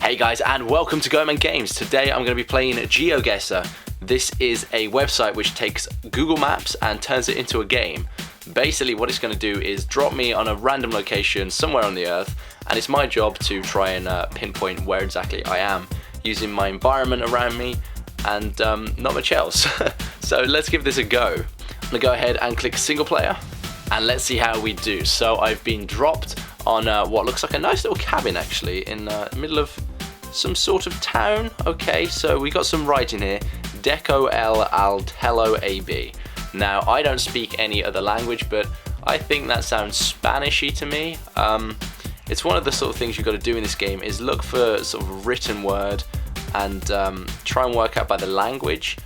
Hey guys, and welcome to Goatman Games. Today I'm going to be playing GeoGuessr. This is a website which takes Google Maps and turns it into a game. Basically what it's going to do is drop me on a random location somewhere on the earth, and it's my job to try and pinpoint where exactly I am using my environment around me and not much else. So let's give this a go. I'm going to go ahead and click single player and let's see how we do. So I've been dropped on what looks like a nice little cabin actually in the middle of some sort of town. Okay, so we got some writing here, Deco El Altelo AB. Now I don't speak any other language, but I think that sounds Spanishy to me. It's one of the sort of things you've got to do in this game is look for sort of a written word and try and work out by the language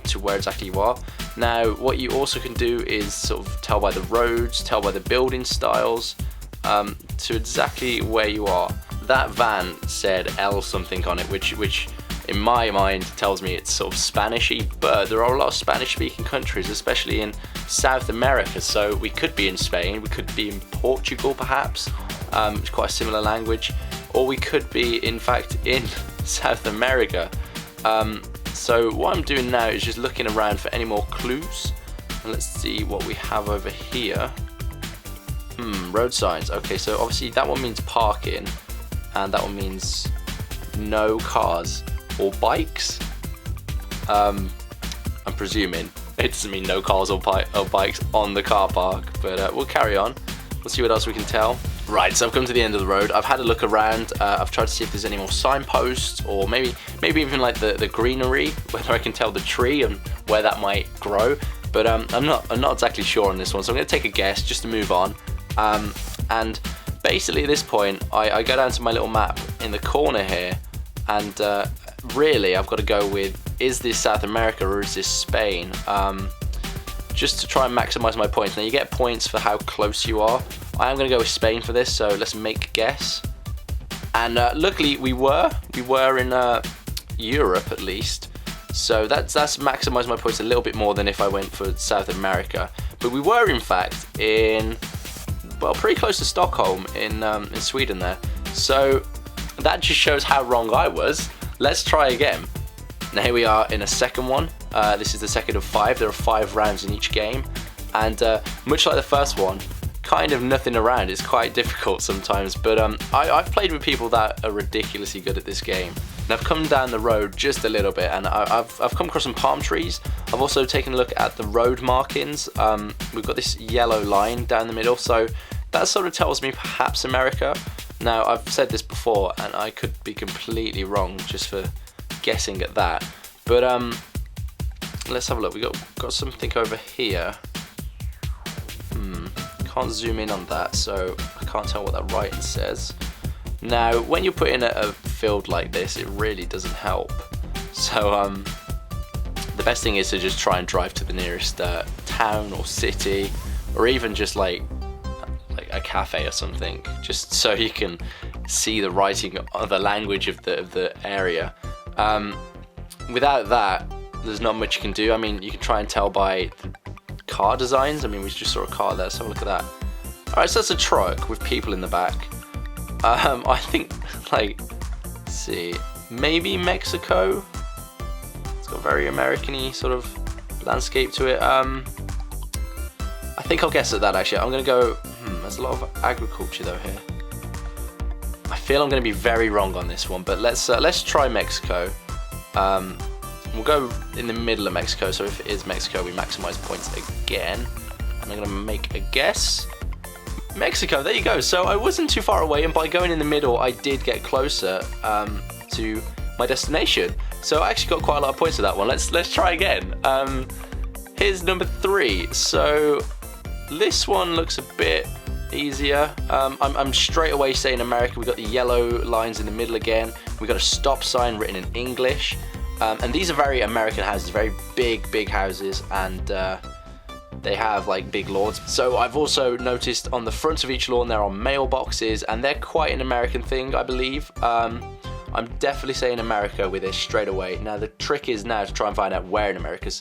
to where exactly you are. Now what you also can do is sort of tell by the roads, tell by the building styles to exactly where you are. That van said L something on it, which in my mind tells me it's sort of Spanishy, but there are a lot of Spanish speaking countries, especially in South America, so we could be in Spain, we could be in Portugal perhaps, it's quite a similar language, or we could be in fact in South America. So what I'm doing now is just looking around for any more clues, and let's see what we have over here. Road signs. Okay, so obviously that one means parking, and that one means no cars or bikes. I'm presuming it doesn't mean no cars or bikes on the car park, but we'll carry on. We'll see what else we can tell. Right, so I've come to the end of the road. I've had a look around. I've tried to see if there's any more signposts, or maybe even like the greenery, whether I can tell the tree and where that might grow. But I'm not exactly sure on this one, so I'm going to take a guess just to move on. And basically at this point, I go down to my little map in the corner here, and really I've got to go with, is this South America or is this Spain? Just to try and maximize my points. Now you get points for how close you are. I am going to go with Spain for this, so let's make a guess. And luckily we were in Europe at least, so that's maximized my points a little bit more than if I went for South America. But we were in fact in, well, pretty close to Stockholm in Sweden there. So that just shows how wrong I was. Let's try again. Now here we are in a second one. This is the second of 5. There are 5 rounds in each game, and much like the first one, kind of nothing around. It's quite difficult sometimes, but I've played with people that are ridiculously good at this game. And I've come down the road just a little bit, and I've come across some palm trees. I've also taken a look at the road markings. We've got this yellow line down the middle, so that sort of tells me perhaps America. Now I've said this before, and I could be completely wrong just for guessing at that. But let's have a look. We got something over here. Can't zoom in on that, so I can't tell what that writing says. Now, when you put in a field like this, it really doesn't help. So the best thing is to just try and drive to the nearest town or city, or even just like a cafe or something, just so you can see the writing of the language of the area. Without that, there's not much you can do. I mean, you can try and tell by the car designs. I mean, we just saw a car there, let's have a look at that. Alright, so that's a truck with people in the back. I think, like, let's see, maybe Mexico. It's got a very American-y sort of landscape to it. I think I'll guess at that actually. I'm gonna go, there's a lot of agriculture though here. I feel I'm gonna be very wrong on this one, but let's try Mexico. We'll go in the middle of Mexico, so if it is Mexico, we maximize points again. And I'm gonna make a guess. Mexico, there you go. So I wasn't too far away, and by going in the middle, I did get closer to my destination. So I actually got quite a lot of points for that one. Let's try again. Here's number 3. So this one looks a bit easier. I'm straight away saying America. We got the yellow lines in the middle again. We got a stop sign written in English. And these are very American houses, very big houses, and they have like big lawns. So I've also noticed on the front of each lawn there are mailboxes, and they're quite an American thing, I believe. I'm definitely saying America with this straight away. Now the trick is now to try and find out where in America,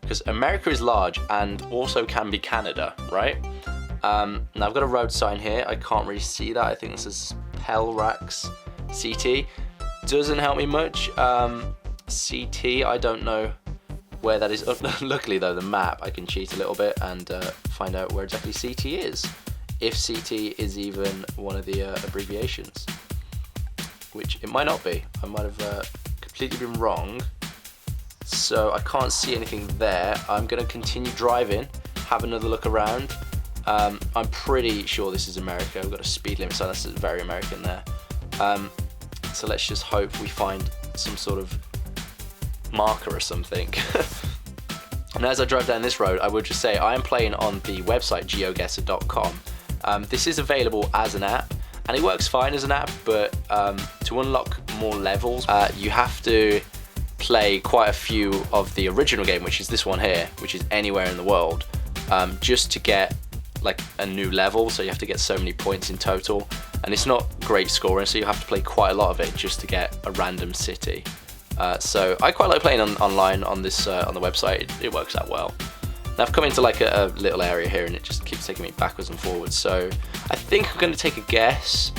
because America is large and also can be Canada, right? Now I've got a road sign here. I can't really see that. I think this is Pelrax CT. doesn't help me much. CT, I don't know where that is. Luckily though, the map, I can cheat a little bit and find out where exactly CT is. If CT is even one of the abbreviations, which it might not be. I might have completely been wrong. So I can't see anything there. I'm gonna continue driving, have another look around. I'm pretty sure this is America. We've got a speed limit sign, that's very American there. So let's just hope we find some sort of marker or something. And as I drive down this road, I would just say I am playing on the website GeoGuessr.com. This is available as an app, and it works fine as an app, but to unlock more levels, you have to play quite a few of the original game, which is this one here, which is anywhere in the world, just to get like a new level. So you have to get so many points in total, and it's not great scoring, so you have to play quite a lot of it just to get a random city. So I quite like playing online on this on the website. It works out well. Now I've come into like a little area here, and it just keeps taking me backwards and forwards. So I think I'm going to take a guess.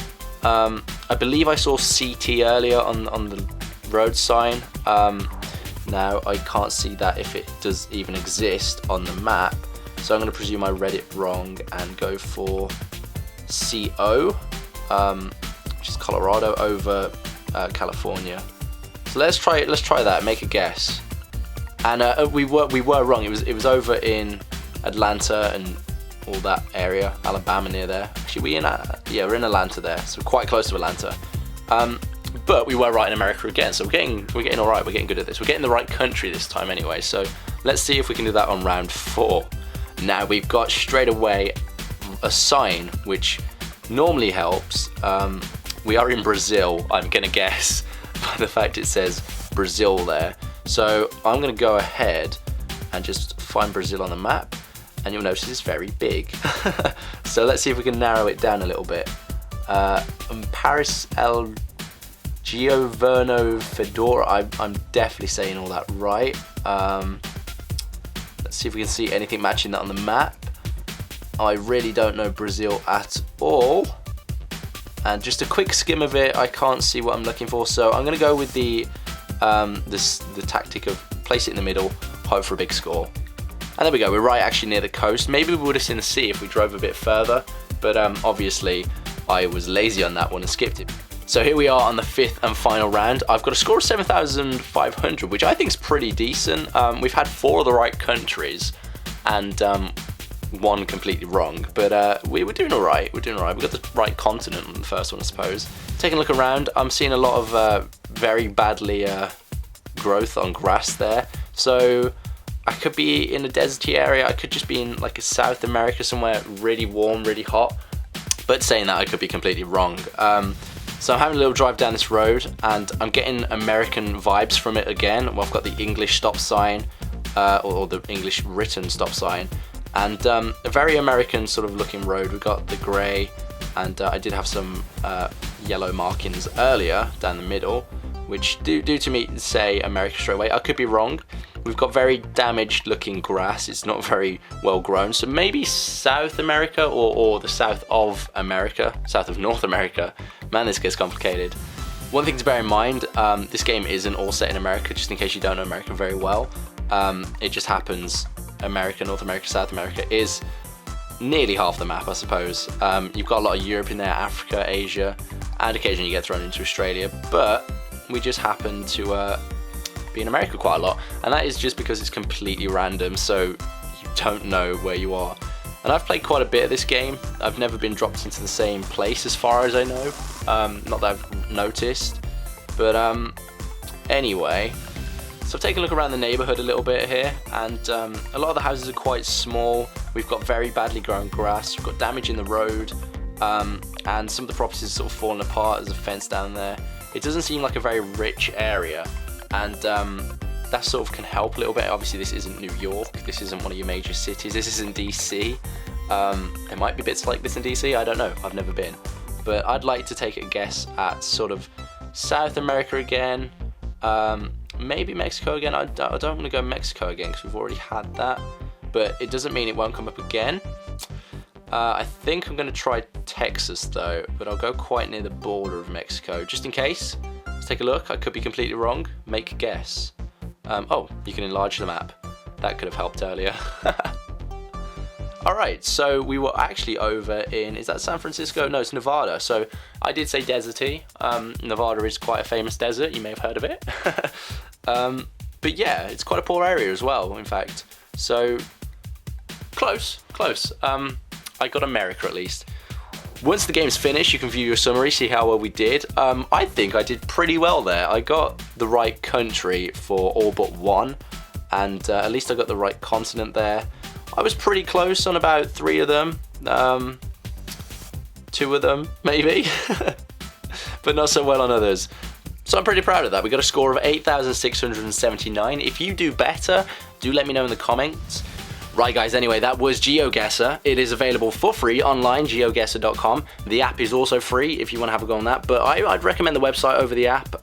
I believe I saw CT earlier on the road sign. Now I can't see that if it does even exist on the map, so I'm going to presume I read it wrong and go for CO, which is Colorado over California. So let's try that. Make a guess. And we were wrong. It was over in Atlanta and all that area, Alabama near there. Actually, we're in Atlanta there, so we're quite close to Atlanta. But we were right in America again, so we're getting all right. We're getting good at this. We're getting the right country this time anyway. So let's see if we can do that on round 4. Now we've got straight away a sign which normally helps. We are in Brazil, I'm gonna guess, by the fact it says Brazil there. So I'm gonna go ahead and just find Brazil on the map, and you'll notice it's very big. So let's see if we can narrow it down a little bit. Paris El Giovanno Fedora, I'm definitely saying all that right. Let's see if we can see anything matching that on the map. I really don't know Brazil at all, and just a quick skim of it, I can't see what I'm looking for. So I'm going to go with the tactic of place it in the middle, hope for a big score. And there we go, we're right actually near the coast. Maybe we would have seen the sea if we drove a bit further, but obviously I was lazy on that one and skipped it. So here we are on the 5th and final round. I've got a score of 7,500, which I think is pretty decent. We've had 4 of the right countries and 1 completely wrong, but we were doing all right. We're doing all right. We got the right continent on the first one, I suppose. Taking a look around, I'm seeing a lot of very badly growth on grass there. So I could be in a deserty area. I could just be in like a South America somewhere really warm, really hot. But saying that, I could be completely wrong. So I'm having a little drive down this road, and I'm getting American vibes from it again. Well, I've got the English stop sign, or the English written stop sign, and a very American sort of looking road. We've got the grey, and I did have some yellow markings earlier down the middle, which do to me say America straight away. I could be wrong. We've got very damaged looking grass. It's not very well grown. So maybe South America or the south of America, south of North America. Man, this gets complicated. One thing to bear in mind, this game isn't all set in America, just in case you don't know America very well. It just happens America, North America, South America is nearly half the map, I suppose. You've got a lot of Europe in there, Africa, Asia, and occasionally you get thrown into Australia, but we just happen to be in America quite a lot, and that is just because it's completely random, so you don't know where you are. And I've played quite a bit of this game. I've never been dropped into the same place as far as I know, not that I've noticed, but anyway, so I've taken a look around the neighborhood a little bit here, and a lot of the houses are quite small. We've got very badly grown grass, we've got damage in the road, and some of the properties are sort of falling apart. There's a fence down there. It doesn't seem like a very rich area, and that sort of can help a little bit. Obviously this isn't New York, this isn't one of your major cities, this isn't DC. There might be bits like this in DC, I don't know, I've never been. But I'd like to take a guess at sort of South America again, maybe Mexico again. I don't want to go Mexico again because we've already had that, but it doesn't mean it won't come up again. I think I'm going to try Texas though, but I'll go quite near the border of Mexico just in case. Let's take a look. I could be completely wrong. Make a guess. Oh, you can enlarge the map. That could have helped earlier. Alright, so we were actually over in, is that San Francisco? No, it's Nevada. So I did say deserty. Nevada is quite a famous desert. You may have heard of it. But yeah, it's quite a poor area as well, in fact. So, close. I got America at least. Once the game's finished, you can view your summary, see how well we did. I think I did pretty well there. I got the right country for all but one, and at least I got the right continent there. I was pretty close on about 3 of them, 2 of them maybe, but not so well on others. So I'm pretty proud of that. We got a score of 8,679. If you do better, do let me know in the comments. Right guys, anyway, that was GeoGuessr. It is available for free online, geoguessr.com. The app is also free if you want to have a go on that, but I'd recommend the website over the app.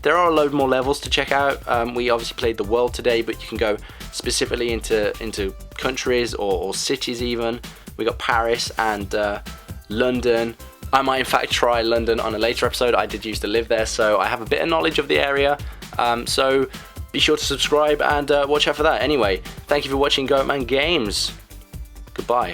There are a load more levels to check out. We obviously played the world today, but you can go specifically into countries or cities even. We got Paris and London. I might in fact try London on a later episode. I did used to live there, so I have a bit of knowledge of the area. So be sure to subscribe and watch out for that. Anyway, thank you for watching Goatman Games. Goodbye.